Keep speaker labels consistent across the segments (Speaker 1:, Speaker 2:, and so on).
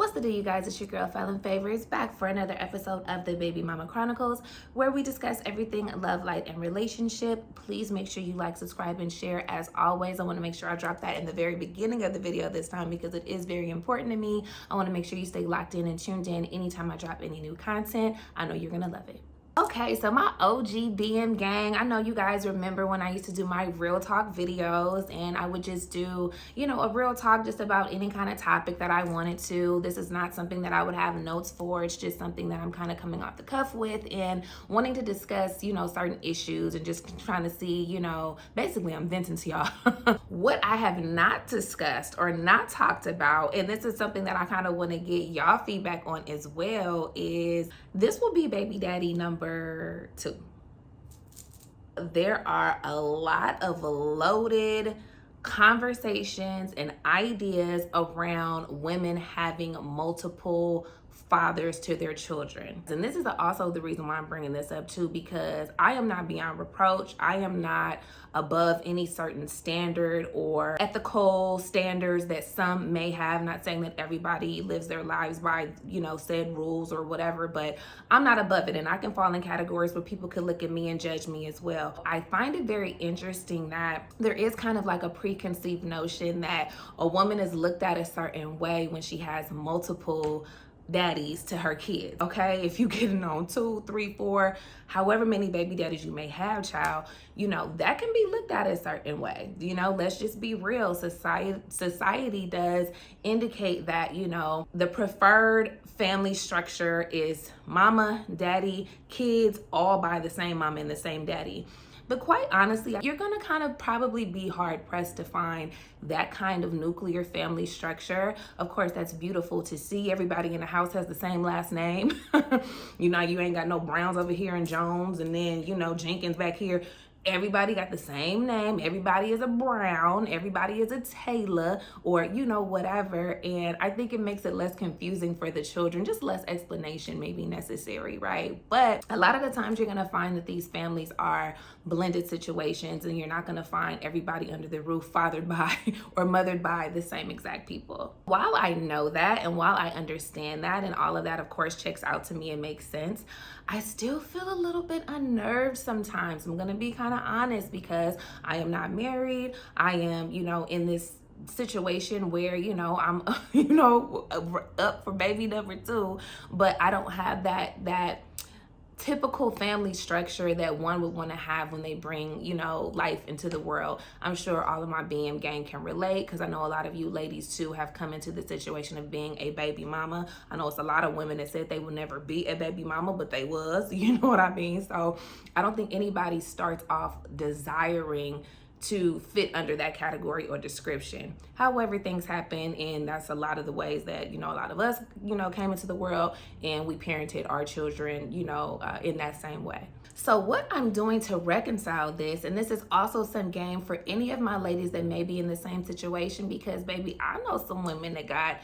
Speaker 1: What's the deal, you guys? It's your girl Fallon Favors back for another episode of the Baby Mama Chronicles, where we discuss everything love, light, and relationship. Please make sure you like, subscribe, and share. As always, I want to make sure I drop that in the very beginning of the video this time because it is very important to me. I want to make sure you stay locked in and tuned in anytime I drop any new content. I know you're gonna love it. Okay, so my OG BM gang, I know you guys remember when I used to do my real talk videos and I would just do, a real talk just about any kind of topic that I wanted to. This is not something that I would have notes for. It's just something that I'm kind of coming off the cuff with and wanting to discuss, certain issues and just trying to see, basically I'm venting to y'all. What I have not discussed or not talked about, and this is something that I kind of want to get y'all feedback on as well, is this will be baby daddy number 2. There are a lot of loaded conversations and ideas around women having multiple fathers to their children. And this is also the reason why I'm bringing this up too, because I am not beyond reproach. I am not above any certain standard or ethical standards that some may have. Not saying that everybody lives their lives by, said rules or whatever, but I'm not above it. And I can fall in categories where people could look at me and judge me as well. I find it very interesting that there is kind of like a preconceived notion that a woman is looked at a certain way when she has multiple daddies to her kids. Okay, if you getting on 2, 3, 4, however many baby daddies you may have, child, that can be looked at a certain way. Let's just be real. Society does indicate that, the preferred family structure is mama, daddy, kids, all by the same mama and the same daddy. But quite honestly, you're gonna kind of probably be hard pressed to find that kind of nuclear family structure. Of course, that's beautiful to see. Everybody in the house has the same last name. You ain't got no Browns over here and Jones and then, Jenkins back here. Everybody got the same name. Everybody is a Brown. Everybody is a Taylor or, whatever. And I think it makes it less confusing for the children. Just less explanation may be necessary, right? But a lot of the times you're going to find that these families are blended situations and you're not going to find everybody under the roof fathered by or mothered by the same exact people. While I know that and while I understand that and all of that, of course, checks out to me and makes sense, I still feel a little bit unnerved sometimes. I'm going to be kind of honest because I am not married. I am, in this situation where, I'm, up for baby number 2, but I don't have that typical family structure that one would want to have when they bring, life into the world. I'm sure all of my BM gang can relate because I know a lot of you ladies too have come into the situation of being a baby mama. I know it's a lot of women that said they would never be a baby mama, but they was, you know what I mean? So I don't think anybody starts off desiring to fit under that category or description. However, things happen, and that's a lot of the ways that, a lot of us, came into the world and we parented our children, in that same way. So what I'm doing to reconcile this, and this is also some game for any of my ladies that may be in the same situation, because baby, I know some women that got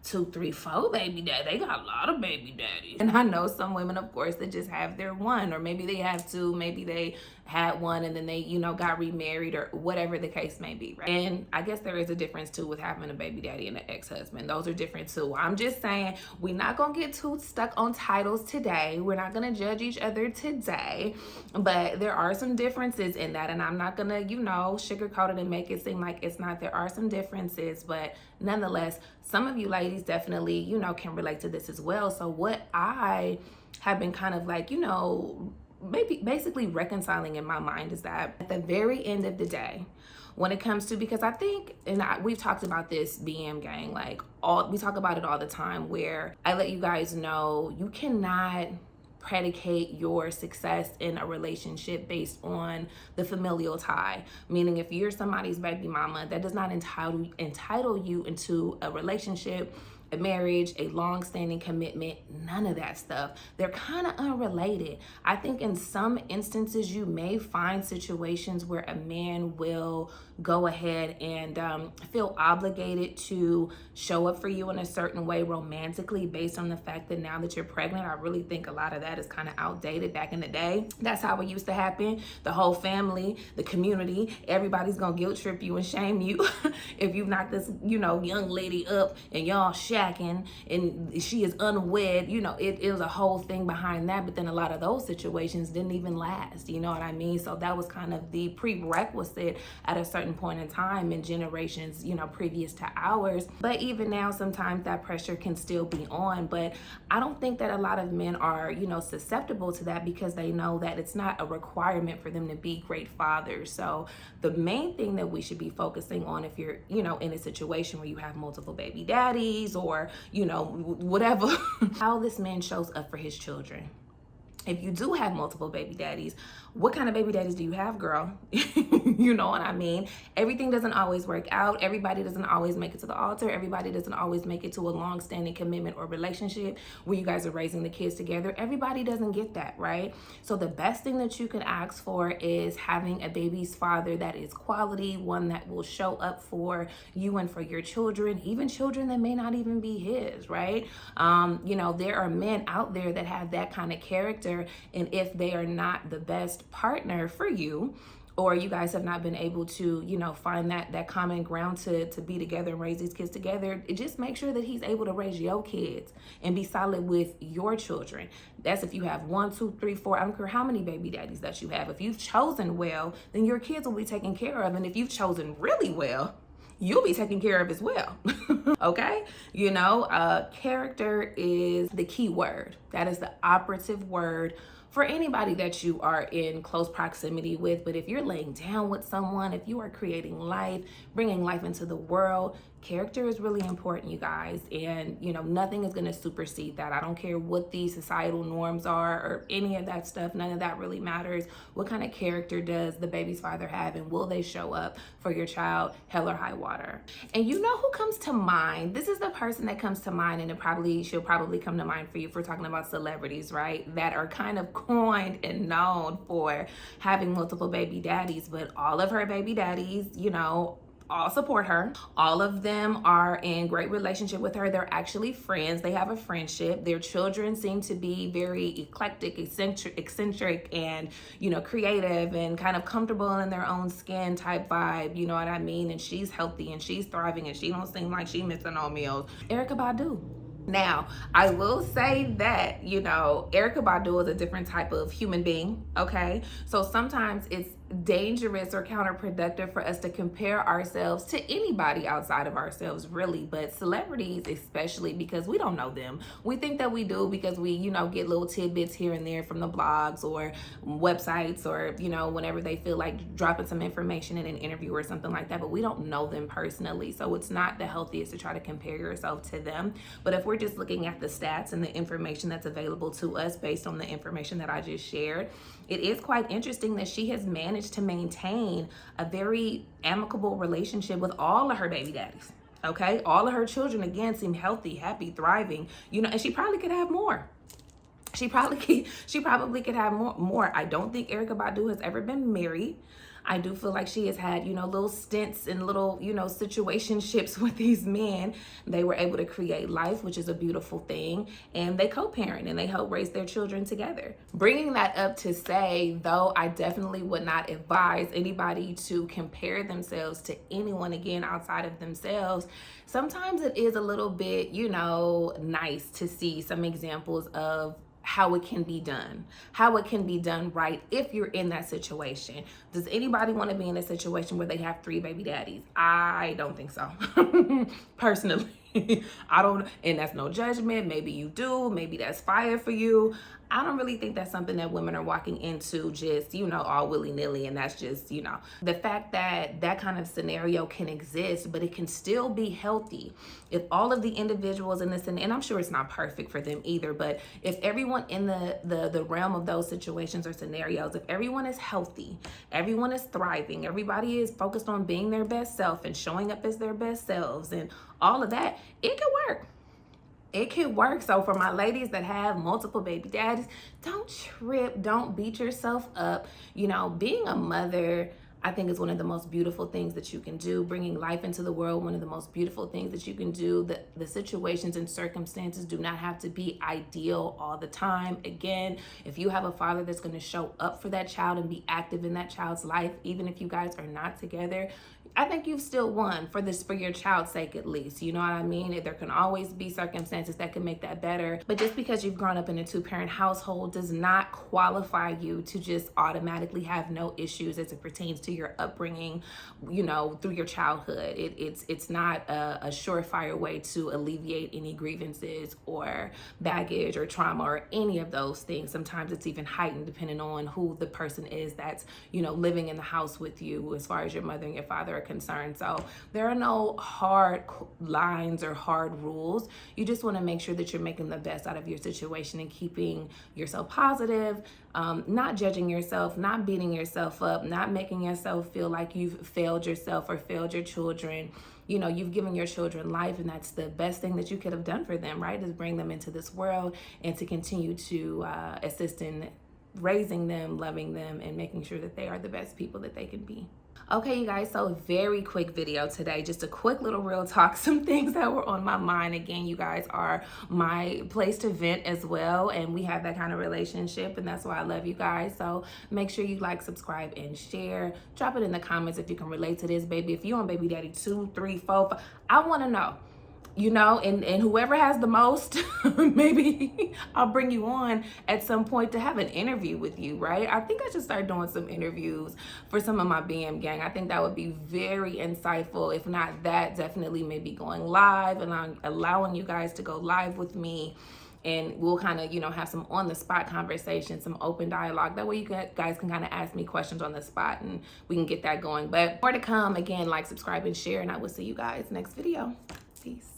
Speaker 1: 2, 3, 4 baby daddy. They got a lot of baby daddies. And I know some women, of course, that just have their one, or maybe they have 2, maybe they had one and then they, got remarried or whatever the case may be, right? And I guess there is a difference too with having a baby daddy and an ex-husband. Those are different too. I'm just saying we're not gonna get too stuck on titles today. We're not gonna judge each other today, but there are some differences in that, and I'm not gonna, sugarcoat it and make it seem like it's not. There are some differences, but nonetheless, some of you ladies definitely, can relate to this as well. So what I have been kind of like, maybe basically reconciling in my mind is that at the very end of the day, when it comes to, because I think, and we've talked about this BM gang, we talk about it all the time, where I let you guys know you cannot predicate your success in a relationship based on the familial tie. Meaning if you're somebody's baby mama, that does not entitle you into a relationship, a marriage, a long-standing commitment, none of that stuff. They're kind of unrelated. I think in some instances you may find situations where a man will go ahead and feel obligated to show up for you in a certain way romantically based on the fact that now that you're pregnant. I really think a lot of that is kind of outdated. Back in the day, that's how it used to happen. The whole family, the community, everybody's gonna guilt trip you and shame you if you knock this, young lady up and y'all shout shacking and she is unwed, you know, it was a whole thing behind that. But then a lot of those situations didn't even last, you know what I mean? So that was kind of the prerequisite at a certain point in time in generations, you know, previous to ours. But even now, sometimes that pressure can still be on. But I don't think that a lot of men are, you know, susceptible to that, because they know that it's not a requirement for them to be great fathers. So the main thing that we should be focusing on, if you're, you know, in a situation where you have multiple baby daddies or, you know, whatever, how this man shows up for his children. If you do have multiple baby daddies, what kind of baby daddies do you have, girl? You know what I mean? Everything doesn't always work out. Everybody doesn't always make it to the altar. Everybody doesn't always make it to a long-standing commitment or relationship where you guys are raising the kids together. Everybody doesn't get that, right? So the best thing that you can ask for is having a baby's father that is quality, one that will show up for you and for your children, even children that may not even be his, right? You know, there are men out there that have that kind of character, and if they are not the best partner for you, or you guys have not been able to, you know, find that common ground to be together and raise these kids together, just make sure that he's able to raise your kids and be solid with your children. That's if you have 1, 2, 3, 4, I don't care how many baby daddies that you have. If you've chosen well, then your kids will be taken care of. And if you've chosen really well, you'll be taken care of as well. Okay? You know, character is the key word. That is the operative word for anybody that you are in close proximity with. But if you're laying down with someone, if you are creating life, bringing life into the world, character is really important, you guys. And, you know, nothing is going to supersede that. I don't care what the societal norms are or any of that stuff. None of that really matters. What kind of character does the baby's father have, and will they show up for your child, hell or high water? And you know who comes to mind? This is the person that comes to mind, and she'll probably come to mind for you if we're talking about celebrities, right? That are kind of coined and known for having multiple baby daddies, but all of her baby daddies, you know, all support her. All of them are in great relationship with her. They're actually friends. They have a friendship. Their children seem to be very eclectic, eccentric, and, you know, creative and kind of comfortable in their own skin type vibe. You know what I mean? And she's healthy and she's thriving and she don't seem like she missing no meals. Erykah Badu. Now, I will say that, you know, Erykah Badu is a different type of human being, okay? So sometimes it's dangerous or counterproductive for us to compare ourselves to anybody outside of ourselves, really, but celebrities especially, because we don't know them. We think that we do because we, you know, get little tidbits here and there from the blogs or websites, or, you know, whenever they feel like dropping some information in an interview or something like that, but we don't know them personally. So it's not the healthiest to try to compare yourself to them. But if we're just looking at the stats and the information that's available to us based on the information that I just shared, it is quite interesting that she has managed to maintain a very amicable relationship with all of her baby daddies. Okay, all of her children, again, seem healthy, happy, thriving, you know, and she probably could have more. She probably could have more. I don't think Erykah Badu has ever been married. I do feel like she has had, you know, little stints and little, you know, situationships with these men. They were able to create life, which is a beautiful thing. And they co-parent and they help raise their children together. Bringing that up to say, though, I definitely would not advise anybody to compare themselves to anyone again outside of themselves. Sometimes it is a little bit, you know, nice to see some examples of how it can be done right if you're in that situation. Does anybody want to be in a situation where they have 3 baby daddies? I don't think so. Personally, I don't, and that's no judgment. Maybe you do, maybe that's fire for you. I don't really think that's something that women are walking into just, you know, all willy-nilly, and that's just, you know, the fact that that kind of scenario can exist, but it can still be healthy. If all of the individuals in this, and I'm sure it's not perfect for them either, but if everyone in the realm of those situations or scenarios, if everyone is healthy, everyone is thriving, everybody is focused on being their best self and showing up as their best selves and all of that, it can work. It can work. So for my ladies that have multiple baby daddies, don't trip, don't beat yourself up. You know, being a mother, I think, is one of the most beautiful things that you can do. Bringing life into the world, one of the most beautiful things that you can do. The situations and circumstances do not have to be ideal all the time. Again, if you have a father that's going to show up for that child and be active in that child's life, even if you guys are not together, I think you've still won for your child's sake, at least. You know what I mean? There can always be circumstances that can make that better. But just because you've grown up in a 2-parent household does not qualify you to just automatically have no issues as it pertains to your upbringing, you know, through your childhood. It's not a surefire way to alleviate any grievances or baggage or trauma or any of those things. Sometimes it's even heightened depending on who the person is that's, you know, living in the house with you as far as your mother and your father are concerned. So there are no hard lines or hard rules. You just want to make sure that you're making the best out of your situation and keeping yourself positive, not judging yourself, not beating yourself up, not making yourself feel like you've failed yourself or failed your children. You know, you've given your children life, and that's the best thing that you could have done for them, right? Is bring them into this world and to continue to assist in raising them, loving them, and making sure that they are the best people that they can be. Okay, you guys, so very quick video today, just a quick little real talk, some things that were on my mind. Again, you guys are my place to vent as well, and we have that kind of relationship, and that's why I love you guys. So make sure you like, subscribe, and share. Drop it in the comments if you can relate to this, baby. If you're on baby daddy 2, 3, 4, 5, I want to know. You know, and whoever has the most, maybe I'll bring you on at some point to have an interview with you, right? I think I should start doing some interviews for some of my BM gang. I think that would be very insightful. If not that, definitely maybe going live and allowing you guys to go live with me. And we'll kind of, you know, have some on-the-spot conversations, some open dialogue. That way you guys can kind of ask me questions on the spot and we can get that going. But more to come. Again, like, subscribe, and share. And I will see you guys next video. Peace.